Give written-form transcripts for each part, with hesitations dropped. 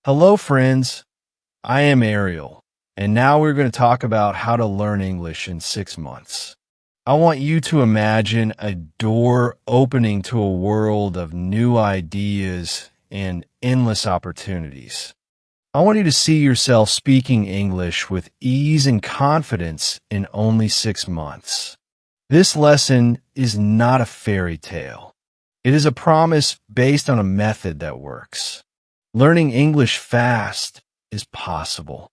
Hello, friends. I am Ariel, and now we're going to talk about how to learn English in 6 months. I want you to imagine a door opening to a world of new ideas and endless opportunities. I want you to see yourself speaking English with ease and confidence in only 6 months. This lesson is not a fairy tale. It is a promise based on a method that works. Learning English fast is possible.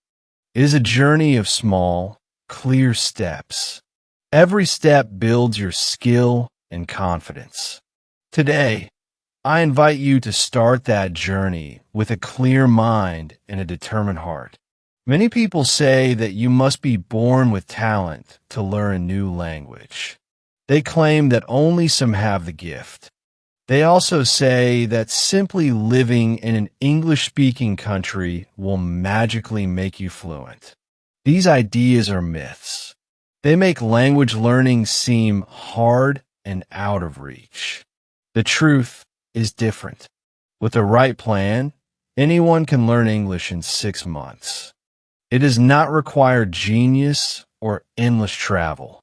It is a journey of small, clear steps. Every step builds your skill and confidence. Today, I invite you to start that journey with a clear mind and a determined heart. Many people say that you must be born with talent to learn a new language. They claim that only some have the gift. They also say that simply living in an English-speaking country will magically make you fluent. These ideas are myths. They make language learning seem hard and out of reach. The truth is different. With the right plan, anyone can learn English in 6 months. It does not require genius or endless travel.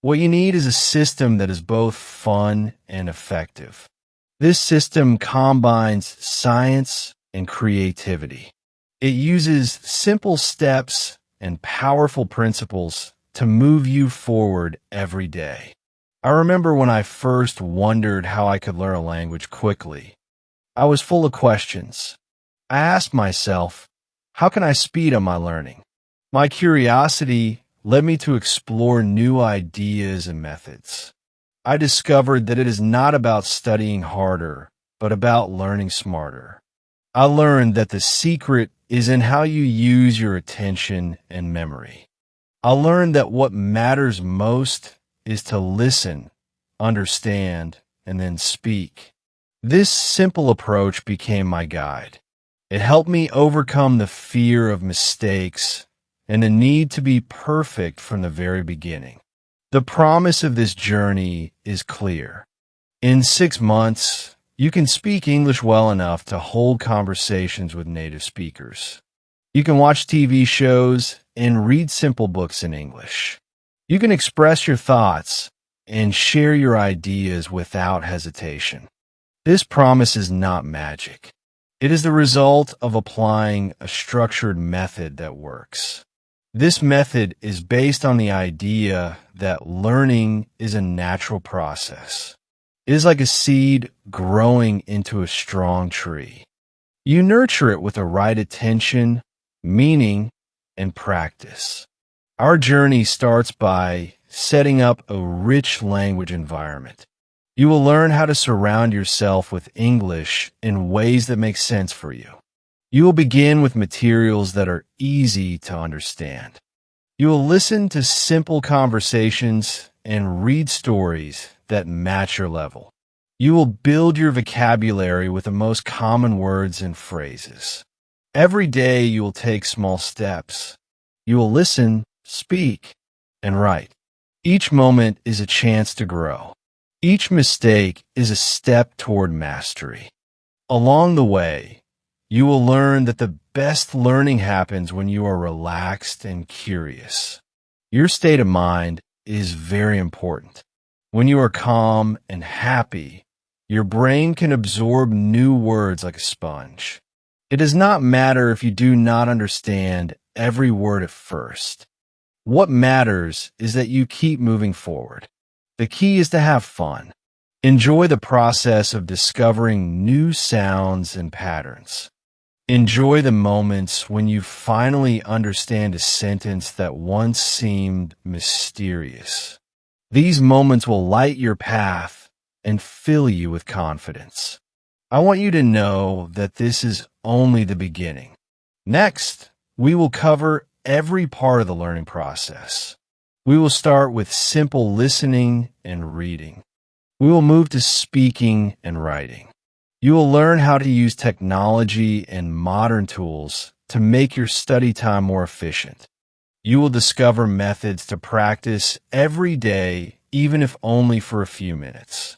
What you need is a system that is both fun and effective. This system combines science and creativity. It uses simple steps and powerful principles to move you forward every day. I remember when I first wondered how I could learn a language quickly. I was full of questions. I asked myself, how can I speed up my learning? My curiosity led me to explore new ideas and methods. I discovered that it is not about studying harder, but about learning smarter. I learned that the secret is in how you use your attention and memory. I learned that what matters most is to listen, understand, and then speak. This simple approach became my guide. It helped me overcome the fear of mistakes and the need to be perfect from the very beginning. The promise of this journey is clear. In 6 months, you can speak English well enough to hold conversations with native speakers. You can watch TV shows and read simple books in English. You can express your thoughts and share your ideas without hesitation. This promise is not magic. It is the result of applying a structured method that works. This method is based on the idea that learning is a natural process. It is like a seed growing into a strong tree. You nurture it with the right attention, meaning, and practice. Our journey starts by setting up a rich language environment. You will learn how to surround yourself with English in ways that make sense for you. You will begin with materials that are easy to understand. You will listen to simple conversations and read stories that match your level. You will build your vocabulary with the most common words and phrases. Every day you will take small steps. You will listen, speak, and write. Each moment is a chance to grow. Each mistake is a step toward mastery. Along the way, you will learn that the best learning happens when you are relaxed and curious. Your state of mind is very important. When you are calm and happy, your brain can absorb new words like a sponge. It does not matter if you do not understand every word at first. What matters is that you keep moving forward. The key is to have fun. Enjoy the process of discovering new sounds and patterns. Enjoy the moments when you finally understand a sentence that once seemed mysterious. These moments will light your path and fill you with confidence. I want you to know that this is only the beginning. Next, we will cover every part of the learning process. We will start with simple listening and reading. We will move to speaking and writing. You will learn how to use technology and modern tools to make your study time more efficient. You will discover methods to practice every day, even if only for a few minutes.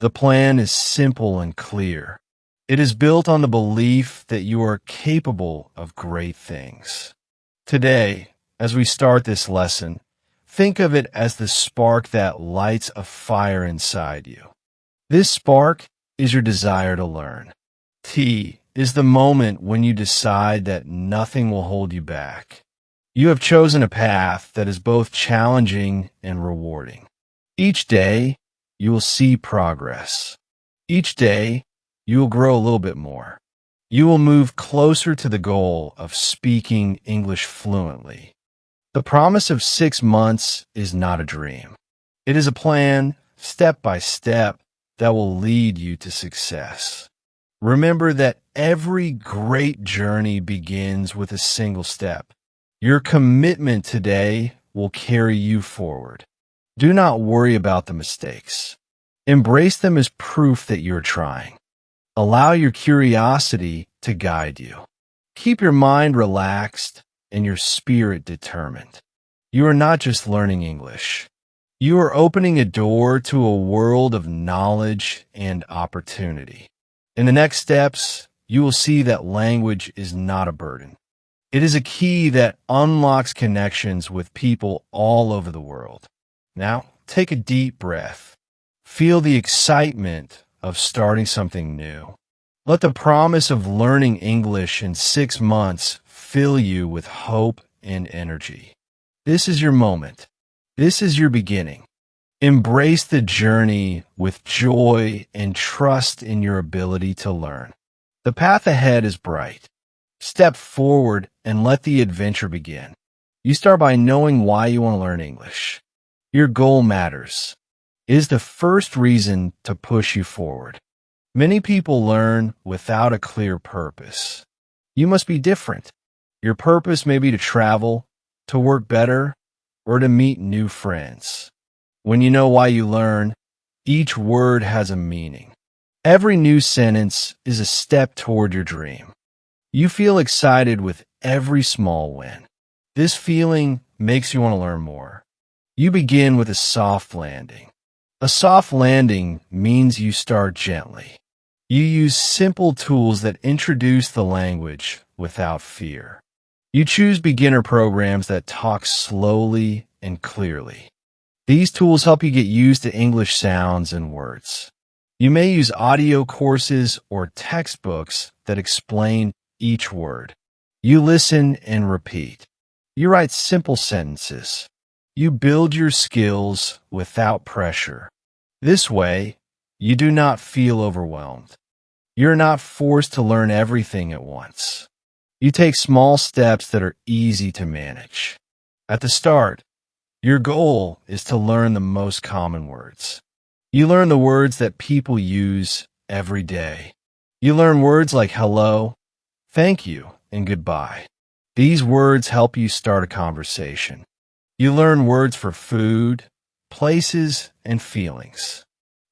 The plan is simple and clear. It is built on the belief that you are capable of great things. Today, as we start this lesson, think of it as the spark that lights a fire inside you. This spark is your desire to learn. T is the moment when you decide that nothing will hold you back. You have chosen a path that is both challenging and rewarding. Each day, you will see progress. Each day, you will grow a little bit more. You will move closer to the goal of speaking English fluently. The promise of 6 months is not a dream. It is a plan, step by step, that will lead you to success. Remember that every great journey begins with a single step. Your commitment today will carry you forward. Do not worry about the mistakes. Embrace them as proof that you're trying. Allow your curiosity to guide you. Keep your mind relaxed and your spirit determined. You are not just learning English. You are opening a door to a world of knowledge and opportunity. In the next steps, you will see that language is not a burden. It is a key that unlocks connections with people all over the world. Now, take a deep breath. Feel the excitement of starting something new. Let the promise of learning English in 6 months fill you with hope and energy. This is your moment. This is your beginning. Embrace the journey with joy and trust in your ability to learn. The path ahead is bright. Step forward and let the adventure begin. You start by knowing why you want to learn English. Your goal matters. It is the first reason to push you forward. Many people learn without a clear purpose. You must be different. Your purpose may be to travel, to work better, or to meet new friends. When you know why you learn, each word has a meaning. Every new sentence is a step toward your dream. You feel excited with every small win. This feeling makes you want to learn more. You begin with a soft landing. A soft landing means you start gently. You use simple tools that introduce the language without fear. You choose beginner programs that talk slowly and clearly. These tools help you get used to English sounds and words. You may use audio courses or textbooks that explain each word. You listen and repeat. You write simple sentences. You build your skills without pressure. This way, you do not feel overwhelmed. You're not forced to learn everything at once. You take small steps that are easy to manage. At the start, your goal is to learn the most common words. You learn the words that people use every day. You learn words like hello, thank you, and goodbye. These words help you start a conversation. You learn words for food, places, and feelings.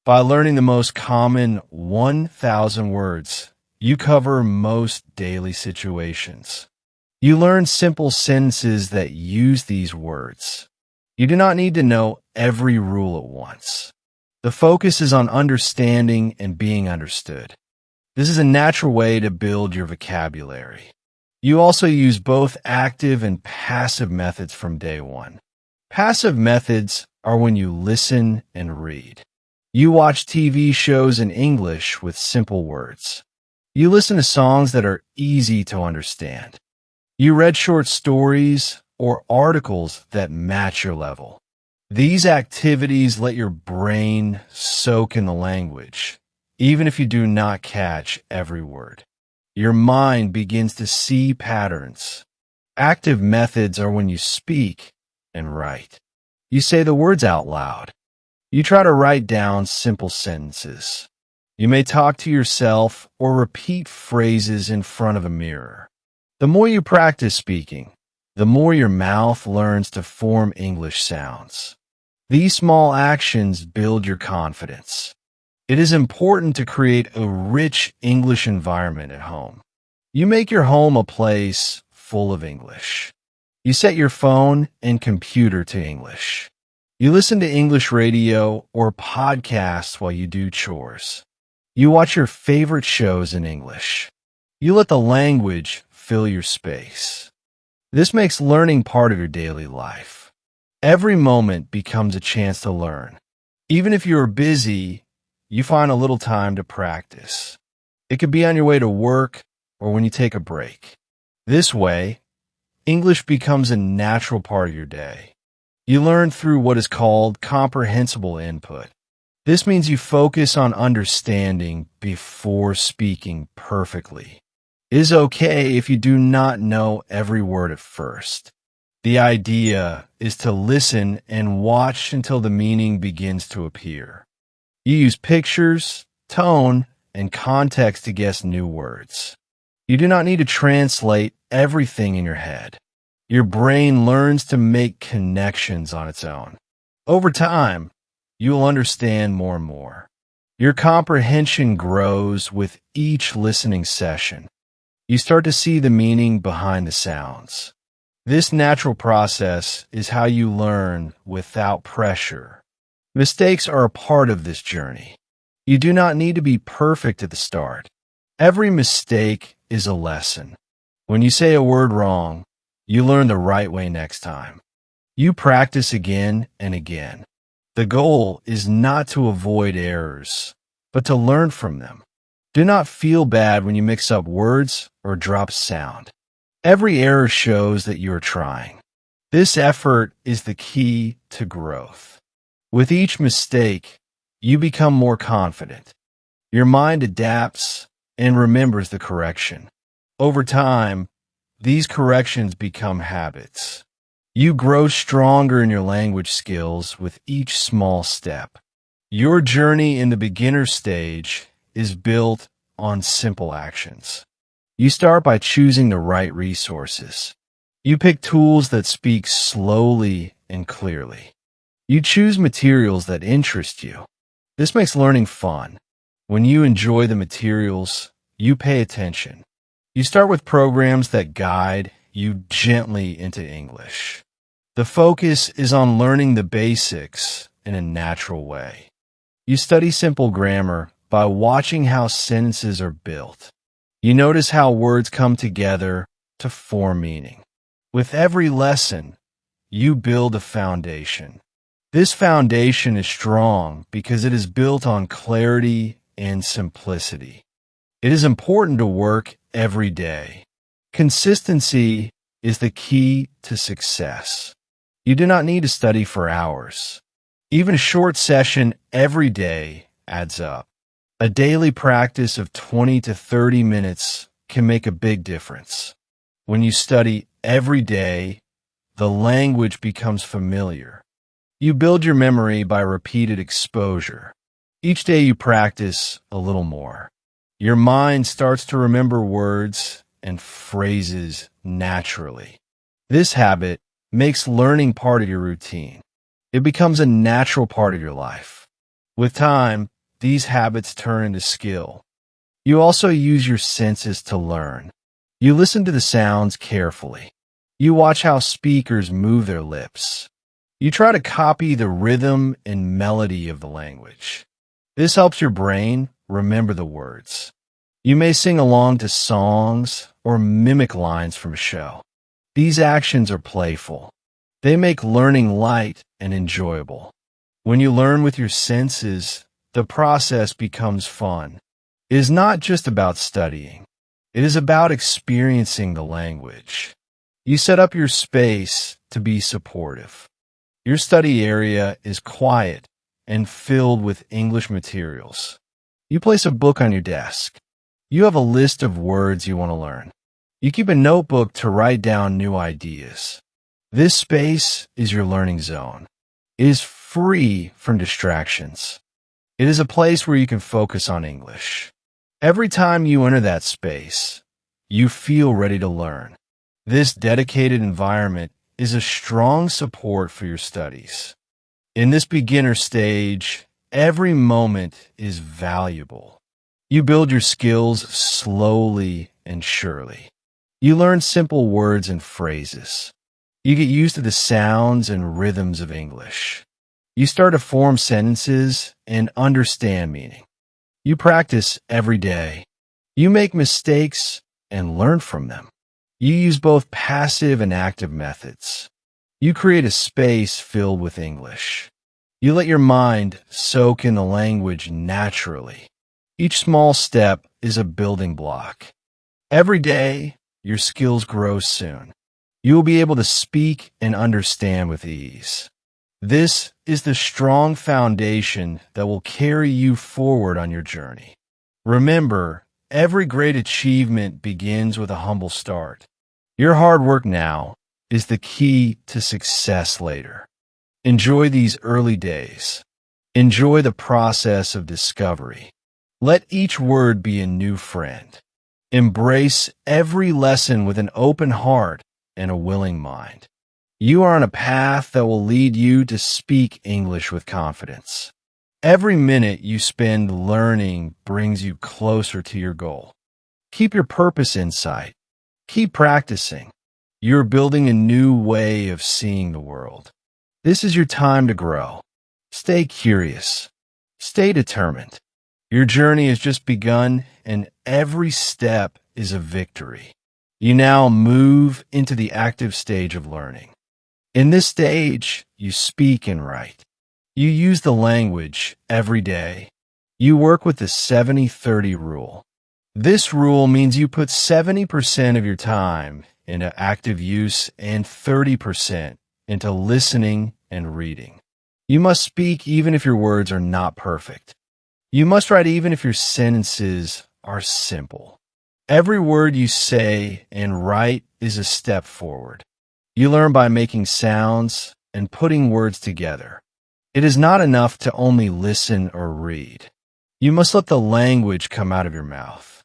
By learning the most common 1,000 words, you cover most daily situations. You learn simple sentences that use these words. You do not need to know every rule at once. The focus is on understanding and being understood. This is a natural way to build your vocabulary. You also use both active and passive methods from day one. Passive methods are when you listen and read. You watch TV shows in English with simple words. You listen to songs that are easy to understand. You read short stories or articles that match your level. These activities let your brain soak in the language, even if you do not catch every word. Your mind begins to see patterns. Active methods are when you speak and write. You say the words out loud. You try to write down simple sentences. You may talk to yourself or repeat phrases in front of a mirror. The more you practice speaking, the more your mouth learns to form English sounds. These small actions build your confidence. It is important to create a rich English environment at home. You make your home a place full of English. You set your phone and computer to English. You listen to English radio or podcasts while you do chores. You watch your favorite shows in English. You let the language fill your space. This makes learning part of your daily life. Every moment becomes a chance to learn. Even if you are busy, you find a little time to practice. It could be on your way to work or when you take a break. This way, English becomes a natural part of your day. You learn through what is called comprehensible input. This means you focus on understanding before speaking perfectly. It is okay if you do not know every word at first. The idea is to listen and watch until the meaning begins to appear. You use pictures, tone, and context to guess new words. You do not need to translate everything in your head. Your brain learns to make connections on its own. Over time, you will understand more and more. Your comprehension grows with each listening session. You start to see the meaning behind the sounds. This natural process is how you learn without pressure. Mistakes are a part of this journey. You do not need to be perfect at the start. Every mistake is a lesson. When you say a word wrong, you learn the right way next time. You practice again and again. The goal is not to avoid errors, but to learn from them. Do not feel bad when you mix up words or drop sound. Every error shows that you are trying. This effort is the key to growth. With each mistake, you become more confident. Your mind adapts and remembers the correction. Over time, these corrections become habits. You grow stronger in your language skills with each small step. Your journey in the beginner stage is built on simple actions. You start by choosing the right resources. You pick tools that speak slowly and clearly. You choose materials that interest you. This makes learning fun. When you enjoy the materials, you pay attention. You start with programs that guide you gently into English. The focus is on learning the basics in a natural way. You study simple grammar by watching how sentences are built. You notice how words come together to form meaning. With every lesson, you build a foundation. This foundation is strong because it is built on clarity and simplicity. It is important to work every day. Consistency is the key to success. You do not need to study for hours. Even a short session every day adds up. A daily practice of 20 to 30 minutes can make a big difference. When you study every day, the language becomes familiar. You build your memory by repeated exposure. Each day you practice a little more. Your mind starts to remember words and phrases naturally. This habit makes learning part of your routine. It becomes a natural part of your life. With time, these habits turn into skill. You also use your senses to learn. You listen to the sounds carefully. You watch how speakers move their lips. You try to copy the rhythm and melody of the language. This helps your brain remember the words. You may sing along to songs or mimic lines from a show. These actions are playful. They make learning light and enjoyable. When you learn with your senses, the process becomes fun. It is not just about studying. It is about experiencing the language. You set up your space to be supportive. Your study area is quiet and filled with English materials. You place a book on your desk. You have a list of words you want to learn. You keep a notebook to write down new ideas. This space is your learning zone. It is free from distractions. It is a place where you can focus on English. Every time you enter that space, you feel ready to learn. This dedicated environment is a strong support for your studies. In this beginner stage, every moment is valuable. You build your skills slowly and surely. You learn simple words and phrases. You get used to the sounds and rhythms of English. You start to form sentences and understand meaning. You practice every day. You make mistakes and learn from them. You use both passive and active methods. You create a space filled with English. You let your mind soak in the language naturally. Each small step is a building block. Every day, your skills grow soon. You will be able to speak and understand with ease. This is the strong foundation that will carry you forward on your journey. Remember, every great achievement begins with a humble start. Your hard work now is the key to success later. Enjoy these early days. Enjoy the process of discovery. Let each word be a new friend. Embrace every lesson with an open heart and a willing mind. You are on a path that will lead you to speak English with confidence. Every minute you spend learning brings you closer to your goal. Keep your purpose in sight. Keep practicing. You're building a new way of seeing the world. This is your time to grow. Stay curious. Stay determined. Your journey has just begun, and every step is a victory. You now move into the active stage of learning. In this stage, you speak and write. You use the language every day. You work with the 70-30 rule. This rule means you put 70% of your time into active use and 30% into listening and reading. You must speak even if your words are not perfect. You must write even if your sentences are simple. Every word you say and write is a step forward. You learn by making sounds and putting words together. It is not enough to only listen or read. You must let the language come out of your mouth.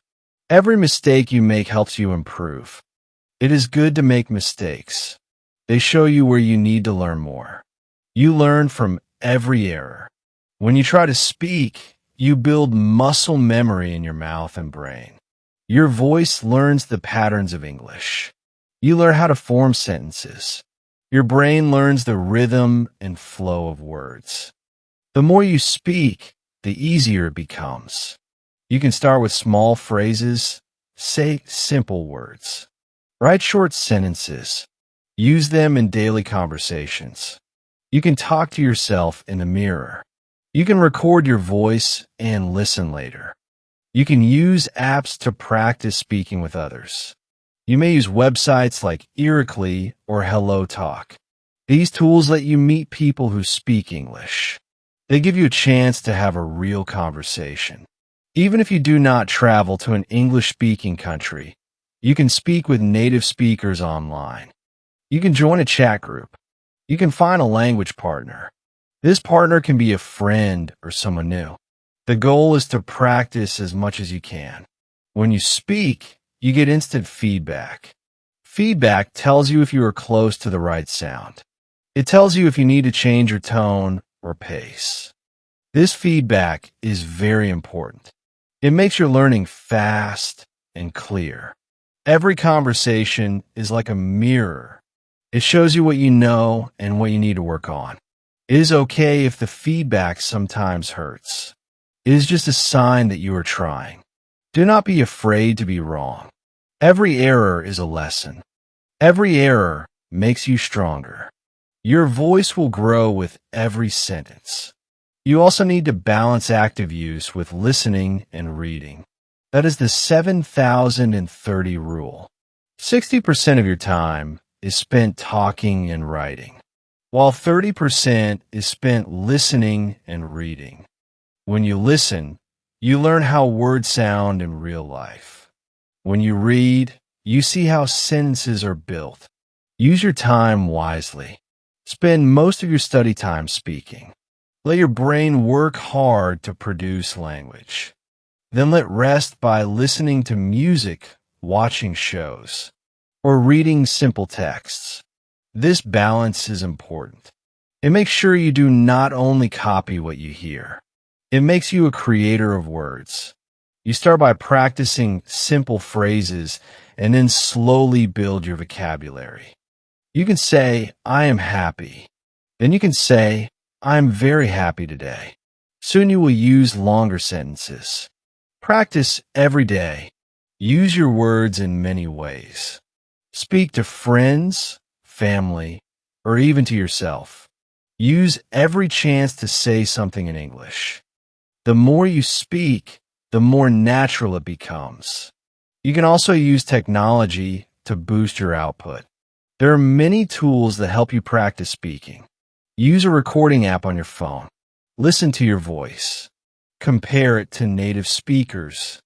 Every mistake you make helps you improve. It is good to make mistakes. They show you where you need to learn more. You learn from every error. When you try to speak, you build muscle memory in your mouth and brain. Your voice learns the patterns of English. You learn how to form sentences. Your brain learns the rhythm and flow of words. The more you speak, the easier it becomes. You can start with small phrases. Say simple words. Write short sentences. Use them in daily conversations. You can talk to yourself in the mirror. You can record your voice and listen later. You can use apps to practice speaking with others. You may use websites like Erically or Hello Talk. These tools let you meet people who speak English. They give you a chance to have a real conversation. Even if you do not travel to an English-speaking country, you can speak with native speakers online. You can join a chat group. You can find a language partner. This partner can be a friend or someone new. The goal is to practice as much as you can. When you speak, you get instant feedback. Feedback tells you if you are close to the right sound. It tells you if you need to change your tone or pace. This feedback is very important. It makes your learning fast and clear. Every conversation is like a mirror. It shows you what you know and what you need to work on. It is okay if the feedback sometimes hurts. It is just a sign that you are trying. Do not be afraid to be wrong. Every error is a lesson. Every error makes you stronger. Your voice will grow with every sentence. You also need to balance active use with listening and reading. That is the 7,030 rule. 60% of your time is spent talking and writing, while 30% is spent listening and reading. When you listen, you learn how words sound in real life. When you read, you see how sentences are built. Use your time wisely. Spend most of your study time speaking. Let your brain work hard to produce language. Then let rest by listening to music, watching shows, or reading simple texts. This balance is important. It makes sure you do not only copy what you hear. It makes you a creator of words. You start by practicing simple phrases and then slowly build your vocabulary. You can say, I am happy. Then you can say, I am very happy today. Soon you will use longer sentences. Practice every day. Use your words in many ways. Speak to friends, family, or even to yourself. Use every chance to say something in English. The more you speak, the more natural it becomes. You can also use technology to boost your output. There are many tools that help you practice speaking. Use a recording app on your phone. Listen to your voice. Compare it to native speakers.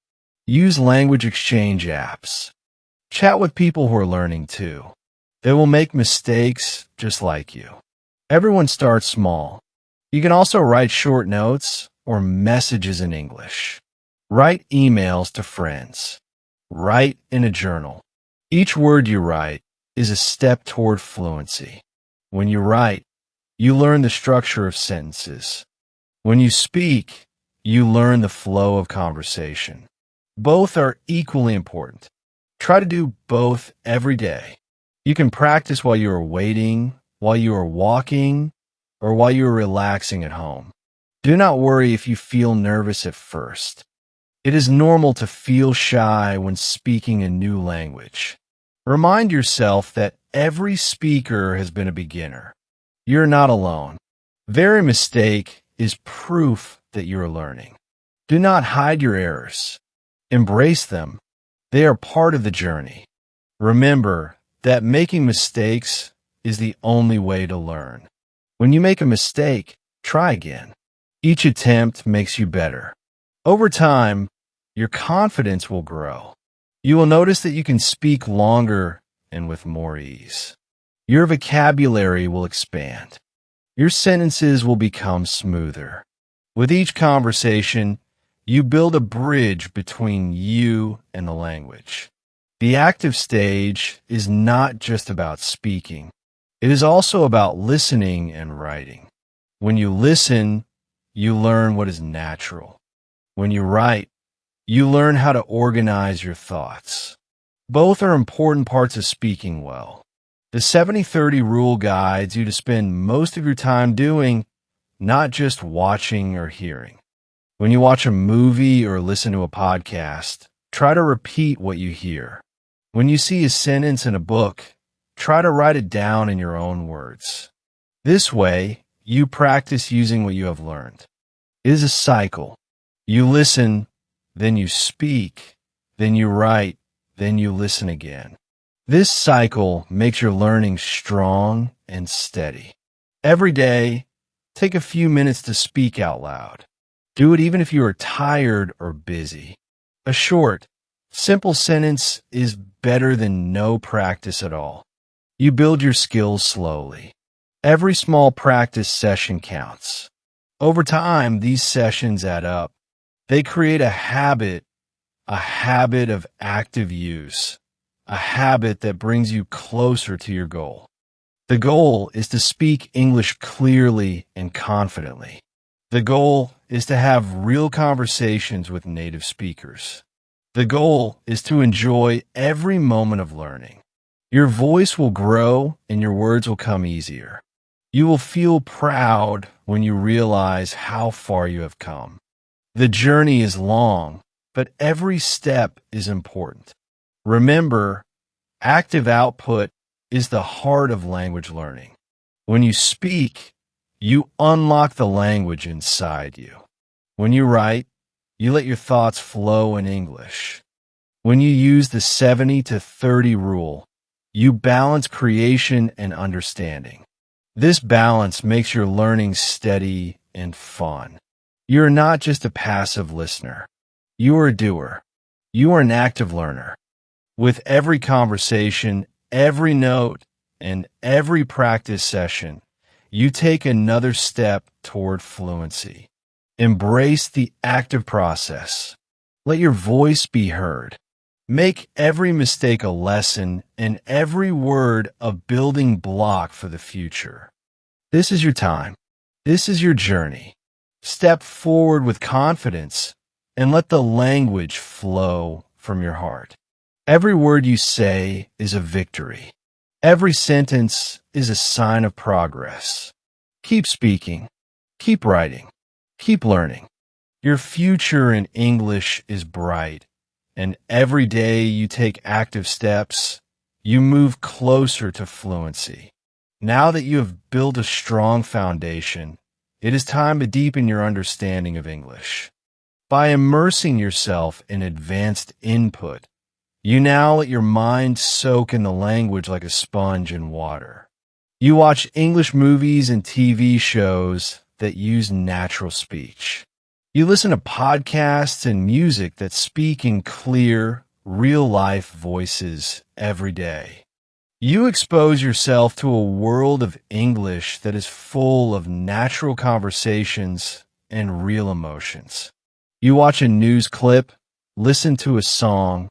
Use language exchange apps. Chat with people who are learning too. They will make mistakes just like you. Everyone starts small. You can also write short notes or messages in English. Write emails to friends. Write in a journal. Each word you write is a step toward fluency. When you write, you learn the structure of sentences. When you speak, you learn the flow of conversation. Both are equally important. Try to do both every day. You can practice while you are waiting, while you are walking, or while you are relaxing at home. Do not worry if you feel nervous at first. It is normal to feel shy when speaking a new language. Remind yourself that every speaker has been a beginner. You're not alone. Every mistake is proof that you are learning. Do not hide your errors. Embrace them. They are part of the journey. Remember that making mistakes is the only way to learn. When you make a mistake, try again. Each attempt makes you better. Over time, your confidence will grow. You will notice that you can speak longer and with more ease. Your vocabulary will expand. Your sentences will become smoother. With each conversation, you build a bridge between you and the language. The active stage is not just about speaking. It is also about listening and writing. When you listen, you learn what is natural. When you write, you learn how to organize your thoughts. Both are important parts of speaking well. The 70-30 rule guides you to spend most of your time doing, not just watching or hearing. When you watch a movie or listen to a podcast, try to repeat what you hear. When you see a sentence in a book, try to write it down in your own words. This way, you practice using what you have learned. It is a cycle. You listen, then you speak, then you write, then you listen again. This cycle makes your learning strong and steady. Every day, take a few minutes to speak out loud. Do it even if you are tired or busy. A short, simple sentence is better than no practice at all. You build your skills slowly. Every small practice session counts. Over time, these sessions add up. They create a habit of active use, a habit that brings you closer to your goal. The goal is to speak English clearly and confidently. The goal is to have real conversations with native speakers. The goal is to enjoy every moment of learning. Your voice will grow and your words will come easier. You will feel proud when you realize how far you have come. The journey is long, but every step is important. Remember, active output is the heart of language learning. When you speak, you unlock the language inside you. When you write, you let your thoughts flow in English. When you use the 70-30 rule, you balance creation and understanding. This balance makes your learning steady and fun. You're not just a passive listener. You are a doer. You are an active learner. With every conversation, every note, and every practice session, you take another step toward fluency. Embrace the active process. Let your voice be heard. Make every mistake a lesson and every word a building block for the future. This is your time. This is your journey. Step forward with confidence and let the language flow from your heart. Every word you say is a victory. Every sentence is a sign of progress. Keep speaking. Keep writing. Keep learning. Your future in English is bright, and every day you take active steps, you move closer to fluency. Now that you have built a strong foundation, it is time to deepen your understanding of English. By immersing yourself in advanced input, you now let your mind soak in the language like a sponge in water. You watch English movies and TV shows that use natural speech. You listen to podcasts and music that speak in clear, real-life voices every day. You expose yourself to a world of English that is full of natural conversations and real emotions. You watch a news clip, listen to a song,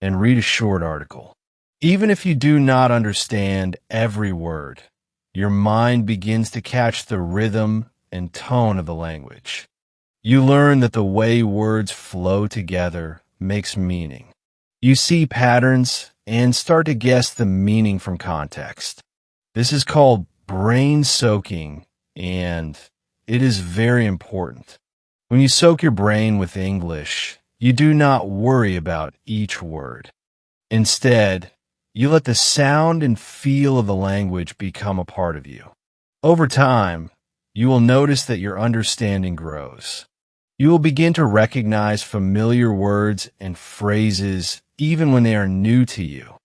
and read a short article. Even if you do not understand every word, your mind begins to catch the rhythm and tone of the language. You learn that the way words flow together makes meaning. You see patterns and start to guess the meaning from context. This is called brain soaking, and it is very important. When you soak your brain with English, you do not worry about each word. Instead, you let the sound and feel of the language become a part of you. Over time, you will notice that your understanding grows. You will begin to recognize familiar words and phrases even when they are new to you.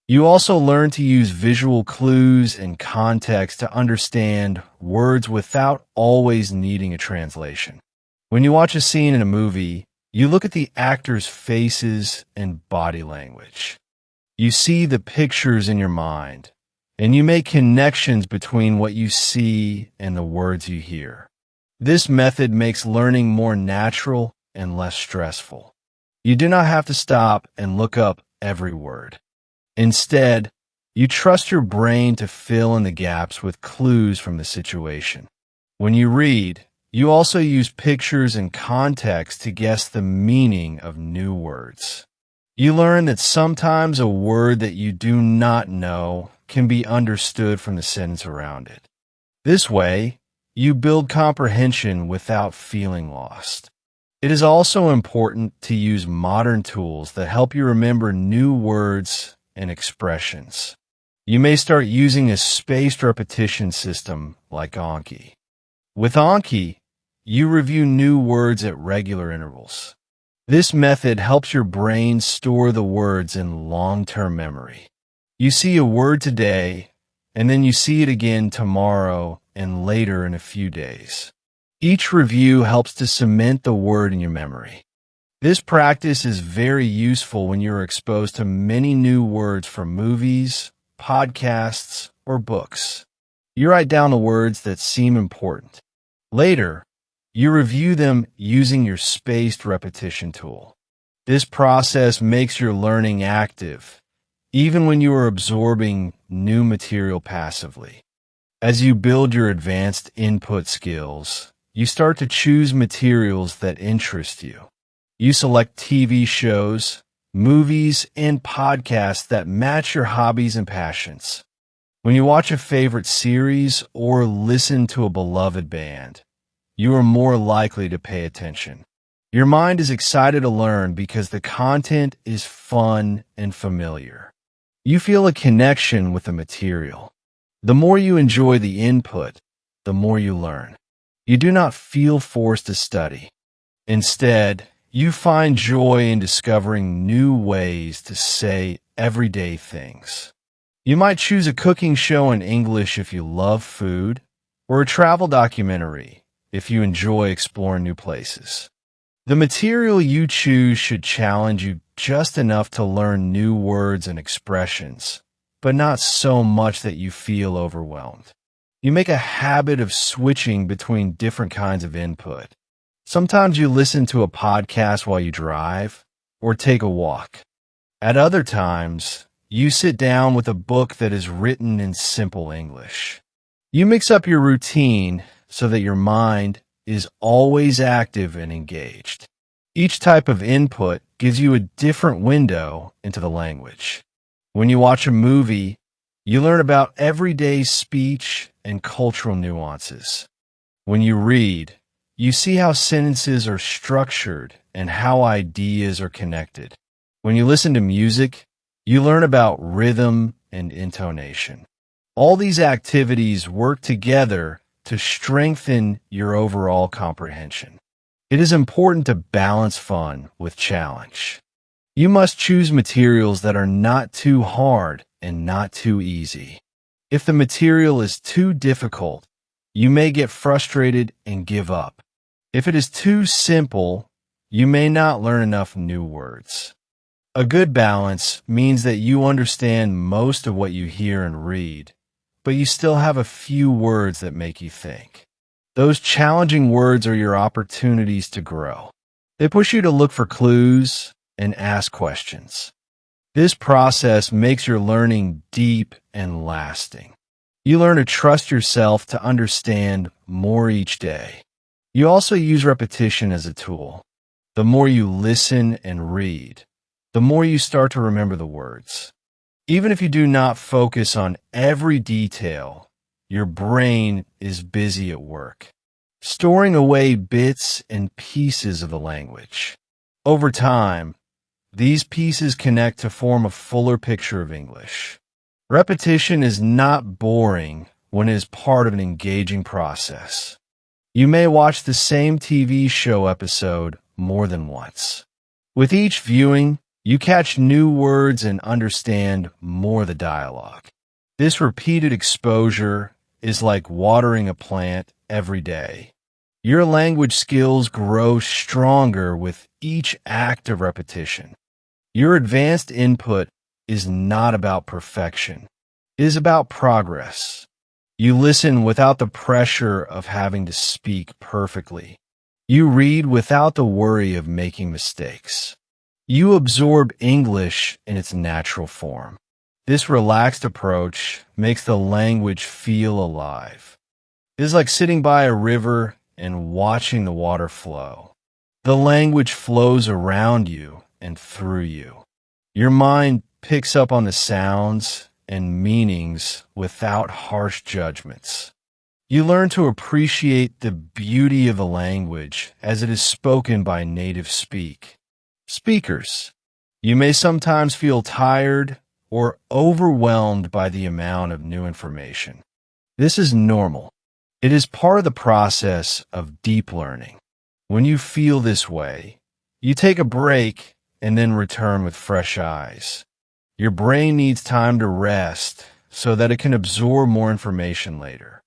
You also learn to use visual clues and context to understand words without always needing a translation. When you watch a scene in a movie, you look at the actors' faces and body language. You see the pictures in your mind, and you make connections between what you see and the words you hear. This method makes learning more natural and less stressful. You do not have to stop and look up every word. Instead, you trust your brain to fill in the gaps with clues from the situation. When you read, you also use pictures and context to guess the meaning of new words. You learn that sometimes a word that you do not know can be understood from the sentence around it. This way, you build comprehension without feeling lost. It is also important to use modern tools that help you remember new words and expressions. You may start using a spaced repetition system like Anki. With Anki, you review new words at regular intervals. This method helps your brain store the words in long-term memory. You see a word today, and then you see it again tomorrow and later in a few days. Each review helps to cement the word in your memory. This practice is very useful when you are exposed to many new words from movies, podcasts, or books. You write down the words that seem important. Later, you review them using your spaced repetition tool. This process makes your learning active, even when you are absorbing new material passively. As you build your advanced input skills, you start to choose materials that interest you. You select TV shows, movies, and podcasts that match your hobbies and passions. When you watch a favorite series or listen to a beloved band, you are more likely to pay attention. Your mind is excited to learn because the content is fun and familiar. You feel a connection with the material. The more you enjoy the input, the more you learn. You do not feel forced to study. Instead, you find joy in discovering new ways to say everyday things. You might choose a cooking show in English if you love food, or a travel documentary if you enjoy exploring new places. The material you choose should challenge you just enough to learn new words and expressions, but not so much that you feel overwhelmed. You make a habit of switching between different kinds of input. Sometimes you listen to a podcast while you drive or take a walk. At other times, you sit down with a book that is written in simple English. You mix up your routine so that your mind is always active and engaged. Each type of input gives you a different window into the language. When you watch a movie, you learn about everyday speech and cultural nuances. When you read, You see how sentences are structured and how ideas are connected. When you listen to music, you learn about rhythm and intonation. All these activities work together to strengthen your overall comprehension. It is important to balance fun with challenge. You must choose materials that are not too hard and not too easy. If the material is too difficult, you may get frustrated and give up. If it is too simple, you may not learn enough new words. A good balance means that you understand most of what you hear and read, but you still have a few words that make you think. Those challenging words are your opportunities to grow. They push you to look for clues and ask questions. This process makes your learning deep and lasting. You learn to trust yourself to understand more each day. You also use repetition as a tool. The more you listen and read, the more you start to remember the words. Even if you do not focus on every detail, your brain is busy at work, storing away bits and pieces of the language. Over time, these pieces connect to form a fuller picture of English. Repetition is not boring when it is part of an engaging process. You may watch the same TV show episode more than once. With each viewing, you catch new words and understand more of the dialogue. This repeated exposure is like watering a plant every day. Your language skills grow stronger with each act of repetition. Your advanced input is not about perfection. It is about progress. You listen without the pressure of having to speak perfectly. You read without the worry of making mistakes. You absorb English in its natural form. This relaxed approach makes the language feel alive. It is like sitting by a river and watching the water flow. The language flows around you and through you. Your mind picks up on the sounds and meanings without harsh judgments. You learn to appreciate the beauty of the language as it is spoken by native speakers. You may sometimes feel tired or overwhelmed by the amount of new information. This is normal. It is part of the process of deep learning. When you feel this way, you take a break and then return with fresh eyes. Your brain needs time to rest so that it can absorb more information later.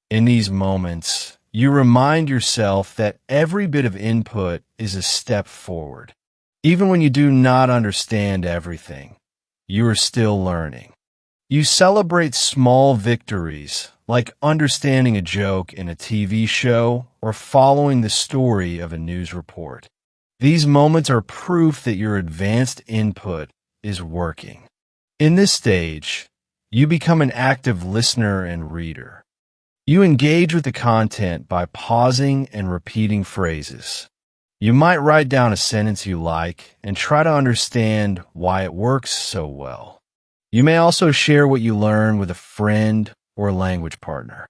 In these moments, you remind yourself that every bit of input is a step forward. Even when you do not understand everything, you are still learning. You celebrate small victories, like understanding a joke in a TV show or following the story of a news report. These moments are proof that your advanced input is working. In this stage, you become an active listener and reader. You engage with the content by pausing and repeating phrases. You might write down a sentence you like and try to understand why it works so well. You may also share what you learn with a friend or language partner.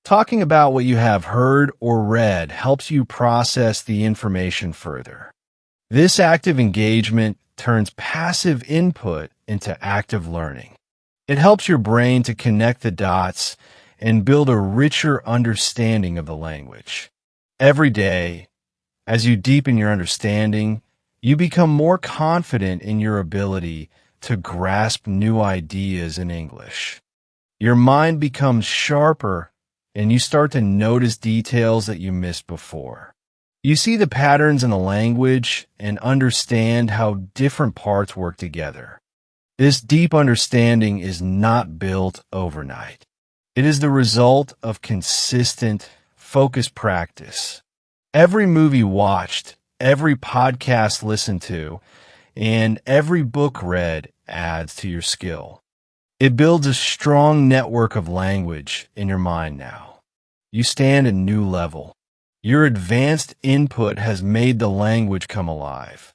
Talking about what you have heard or read helps you process the information further. This active engagement turns passive input into active learning. It helps your brain to connect the dots and build a richer understanding of the language. Every day, as you deepen your understanding, you become more confident in your ability to grasp new ideas in English. Your mind becomes sharper and you start to notice details that you missed before. You see the patterns in the language and understand how different parts work together. This deep understanding is not built overnight. It is the result of consistent, focused practice. Every movie watched, every podcast listened to, and every book read adds to your skill. It builds a strong network of language in your mind now. You stand a new level. Your advanced input has made the language come alive.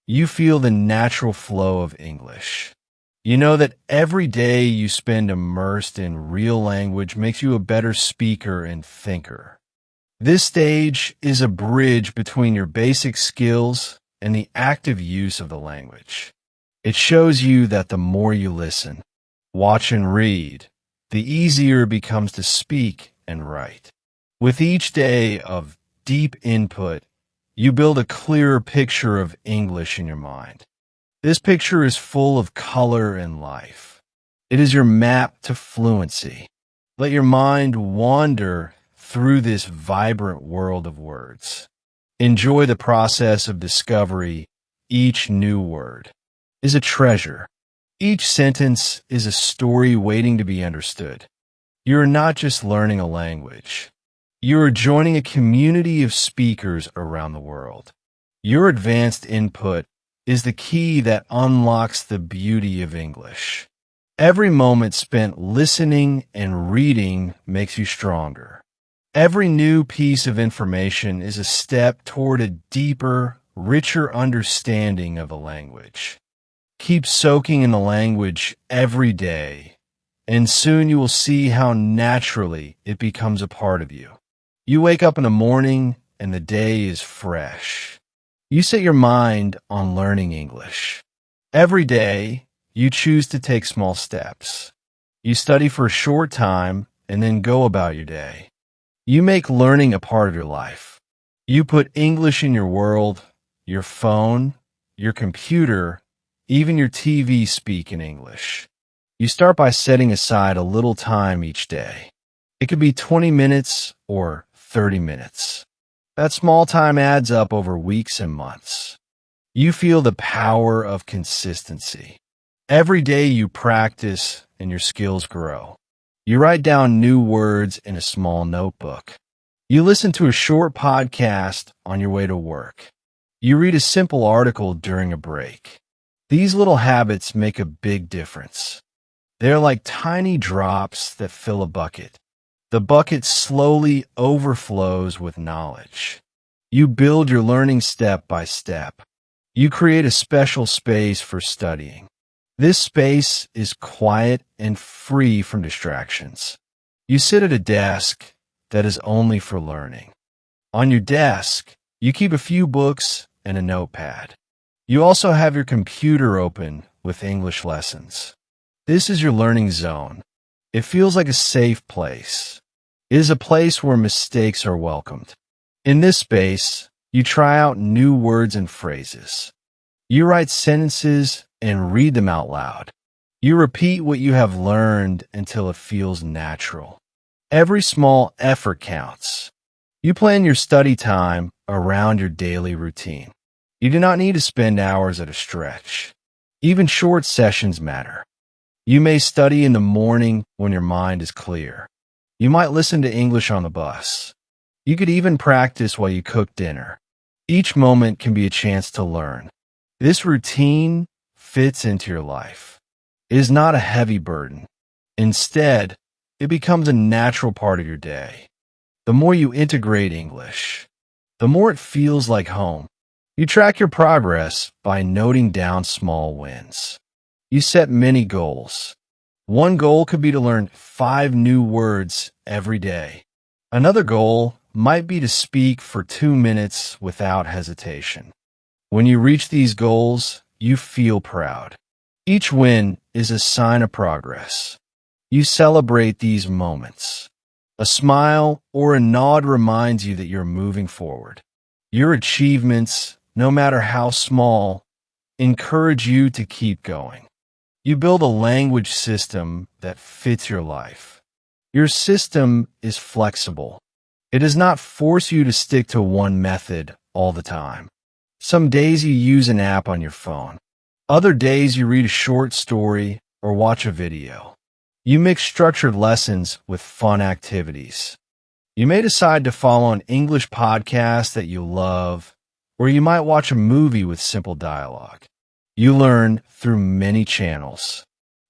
You feel the natural flow of English. You know that every day you spend immersed in real language makes you a better speaker and thinker. This stage is a bridge between your basic skills and the active use of the language. It shows you that the more you listen, watch, and read, the easier it becomes to speak and write. With each day of deep input, you build a clearer picture of English in your mind. This picture is full of color and life. It is your map to fluency. Let your mind wander through this vibrant world of words. Enjoy the process of discovery. Each new word is a treasure. Each sentence is a story waiting to be understood. You are not just learning a language. You are joining a community of speakers around the world. Your advanced input is the key that unlocks the beauty of English. Every moment spent listening and reading makes you stronger. Every new piece of information is a step toward a deeper, richer understanding of a language. Keep soaking in the language every day, and soon you will see how naturally it becomes a part of you. You wake up in the morning and the day is fresh. You set your mind on learning English. Every day, you choose to take small steps. You study for a short time and then go about your day. You make learning a part of your life. You put English in your world, your phone, your computer, even your TV speak in English. You start by setting aside a little time each day. It could be 20 minutes or 30 minutes. That small time adds up over weeks and months. You feel the power of consistency. Every day you practice and your skills grow. You write down new words in a small notebook. You listen to a short podcast on your way to work. You read a simple article during a break. These little habits make a big difference. They're like tiny drops that fill a bucket. The bucket slowly overflows with knowledge. You build your learning step by step. You create a special space for studying. This space is quiet and free from distractions. You sit at a desk that is only for learning. On your desk, you keep a few books and a notepad. You also have your computer open with English lessons. This is your learning zone. It feels like a safe place. It is a place where mistakes are welcomed. In this space, you try out new words and phrases. You write sentences and read them out loud. You repeat what you have learned until it feels natural. Every small effort counts. You plan your study time around your daily routine. You do not need to spend hours at a stretch. Even short sessions matter. You may study in the morning when your mind is clear. You might listen to English on the bus. You could even practice while you cook dinner. Each moment can be a chance to learn. This routine fits into your life. It is not a heavy burden. Instead, it becomes a natural part of your day. The more you integrate English, the more it feels like home. You track your progress by noting down small wins. You set many goals. One goal could be to learn 5 new words every day. Another goal might be to speak for 2 minutes without hesitation. When you reach these goals, you feel proud. Each win is a sign of progress. You celebrate these moments. A smile or a nod reminds you that you're moving forward. Your achievements, no matter how small, encourage you to keep going. You build a language system that fits your life. Your system is flexible. It does not force you to stick to one method all the time. Some days you use an app on your phone. Other days you read a short story or watch a video. You mix structured lessons with fun activities. You may decide to follow an English podcast that you love, or you might watch a movie with simple dialogue. You learn through many channels.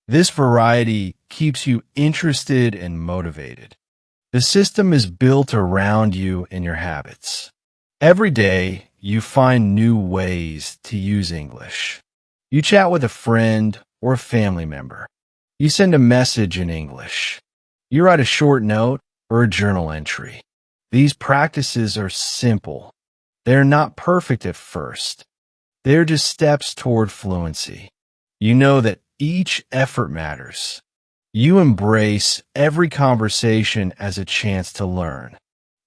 This variety keeps you interested and motivated. The system is built around you and your habits. Every day, you find new ways to use English. You chat with a friend or a family member. You send a message in English. You write a short note or a journal entry. These practices are simple. They're not perfect at first. They're just steps toward fluency. You know that each effort matters. You embrace every conversation as a chance to learn.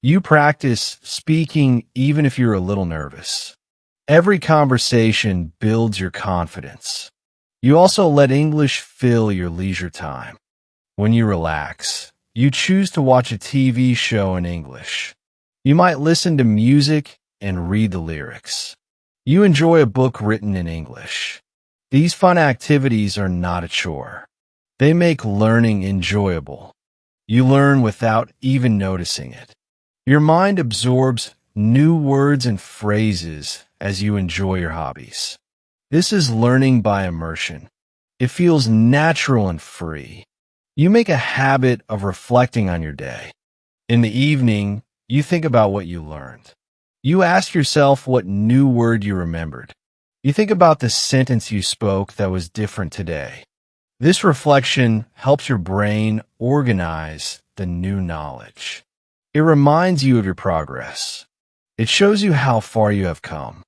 You practice speaking even if you're a little nervous. Every conversation builds your confidence. You also let English fill your leisure time. When you relax, you choose to watch a TV show in English. You might listen to music and read the lyrics. You enjoy a book written in English. These fun activities are not a chore. They make learning enjoyable. You learn without even noticing it. Your mind absorbs new words and phrases as you enjoy your hobbies. This is learning by immersion. It feels natural and free. You make a habit of reflecting on your day. In the evening, you think about what you learned. You ask yourself what new word you remembered. You think about the sentence you spoke that was different today. This reflection helps your brain organize the new knowledge. It reminds you of your progress. It shows you how far you have come.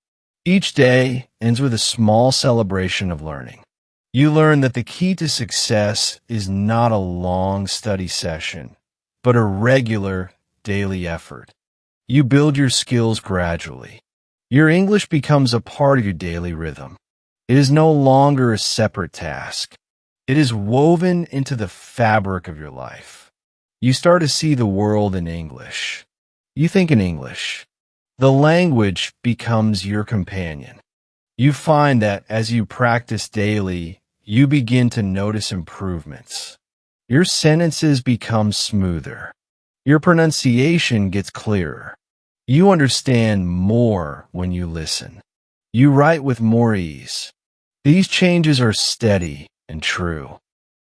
Each day ends with a small celebration of learning. You learn that the key to success is not a long study session, but a regular daily effort. You build your skills gradually. Your English becomes a part of your daily rhythm. It is no longer a separate task. It is woven into the fabric of your life. You start to see the world in English. You think in English. The language becomes your companion. You find that as you practice daily, you begin to notice improvements. Your sentences become smoother. Your pronunciation gets clearer. You understand more when you listen. You write with more ease. These changes are steady and true.